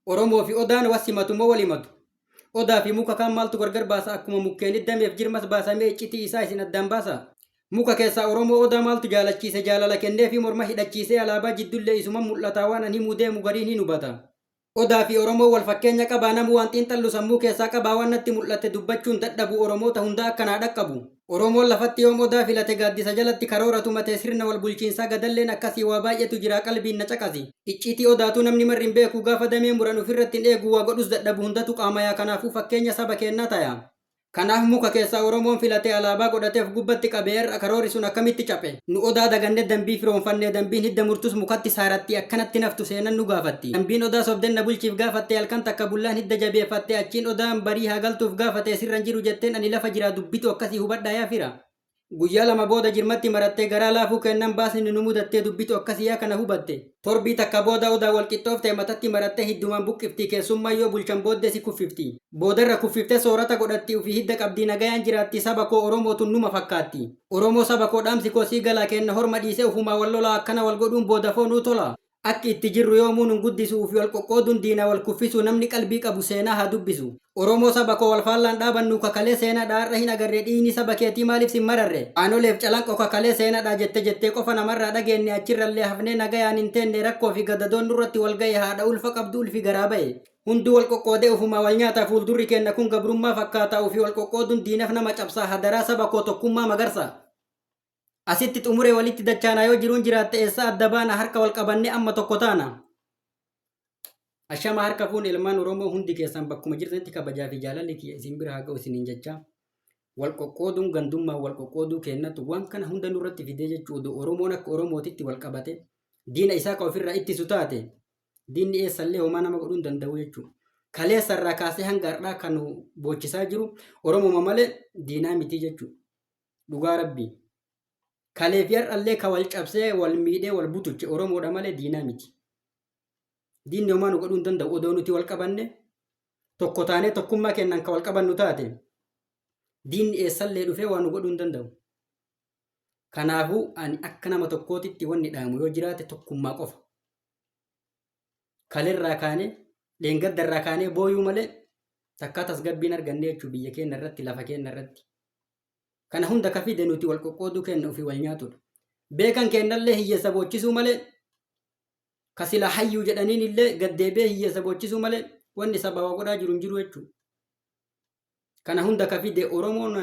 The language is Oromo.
Oromoo fi Odaan wasimatu moo walimatu? Odaa fi muka kan maaltu gargar baasa akkuma mukkeen dameef jirmas baasamee iccitii isaa isin addaan baasa. Muka keessaa Oromoo Odaa maaltu jaalachiise jaalala kennee fi morma hidhachiisee alaabaa jiddullee isuma mul'ataa waan ani himuu deemu gariin hin hubata. Odaa fi Oromoo wal fakkeenya qabaa namu waan xiinxallu sammuu keessaa qabaa waan natti mul'ate dubbachuun dadhabu Oromoota hundaa akkanaa dhaqqabu. Oromoon lafatti yoom Odaa filate gaaddisa jalatti karooratu matee sirna wal bulchiinsaa gadalleen akkasii waa baay'eetu jira qalbiin na caqasi. Icciitii Odaatu namni marri hin beeku gaafa damee muran ofirratti hin eegu waa godhus dadhabu hundatu qaamayaa kanaafuu fakkeenya saba kennaa taya. Kanaaf muka keessaa Oromoon filatee alaabaa godhateef gubbatti qabee irra karoori sun akkamitti caphe. Nu Odaa dagannee dambii firoonfannee dambiin hidda murtus mukatti saaratti akkanatti naftu seenan nu gaafatti. Dambiin Odaa sobden na bulchiif gaafattee halkan takka bullaan hidda jabeeffattee achiin Odaan barii haa galtuuf gaafatee sirran jiru jetteen ani lafa jiraa dubbitu akkasii hubadhaa yaa fira. Guyyaa lama booda jirmatti marattee garaa laafuu kennan baasni nu mudattee dubbitu akkasii yaa kana hubatte. Torbii takka booda Odaa wal qixxooftee matatti marattee hiddumaan buqqifti keessummaa yoo bulchan booddee si kuffifti. Boodarra kuffiftee soorata godhatti ofii hidda qabdii nagayaan jiraatti saba koo Oromootu numa fakkaatti. Oromoo saba koo dhaamsi koo sii galaa kenna horma dhiisee ufumaa wal lolaa akkana wal godhuun booda foonuu tola. Akki itti jirru yoomuu nun guddisuu fi wal qoqqooduun diinaa wal kuffisuu namni qalbii qabu seenaa haa dubbisu. Oromoo saba koo wal faallaan dhaabannu kakalee seenaadhaa har'a hin agarree dhiini saba keetii maaliif sin mararre. Aanoleef calanqoo kakalee seenaadhaa jettee qofa namarraa dhageenne achirrallee hafnee nagayaan hin teenne rakkoo fi gadadoon nurratti wal ga'e haadha ulfa qabdu ulfi garaa ba'e. Hunduu wal qoqqoodee ufumaa wal nyaataa fuuldurri kenna kun gabrummaa fakkaataa ofii wal qoqqooduun diinaf nama cabsaa hadaraa saba koo tokkummaa magarsa. Asitti xumuree walitti dachaana yoo jiruun jiraatte eessa adda baana harka wal qabannee amma tokko taana. Ashama harka fuun ilmaan Oromoo hundi keessan bakkuma jirtanitti kabajaa fi jaalalli kiyya isin bira haa ga'u isiniin jecha. Wal qoqqooduun gandummaa wal qoqqooduu kennatu waan kana hunda nurratti fidee jechuudha. Oromoon akka Oromootitti wal qabate diina isaa ka ofirraa ittisu taate diinni eessallee homaa nama godhuu hin danda'u jechuudha. Kaleessarraa kaasee hanga har'aa kan boochisaa jiru Oromooma malee diinaa miti jechuudha. Dhugaa rabbii. Kalee fi har'allee ka wal cabsee wal miidhee wal butuche Oromoodha malee diinaa miti. Diinni homaa nu godhuu hin danda'u odoo nuti wal qabanne tokko taanee tokkummaa kennan ka wal qabannu taate diinni eessallee dhufee waan nu godhuu hin danda'u. Kanaafuu ani akka nama tokkootitti wanni dhaamu yoo jiraate tokkummaa qofa. Kaleerraa kaanee dheengaddarraa kaanee booyuu malee takkaa tasgabbiin arganne jechuu biyya keenya irratti lafa keenya irratti. Kana hunda ka fide nuti wal qoqqooduu kenna ofii wal nyaatudha. Beekan kennallee hiyyeessa boochisuu malee ka sila hayyuu jedhaniin illee gaddeebee hiyyeessa boochisuu malee wanni saba waa godhaa jiru hin jiru jechuudha. Kana hunda ka fide Oromoon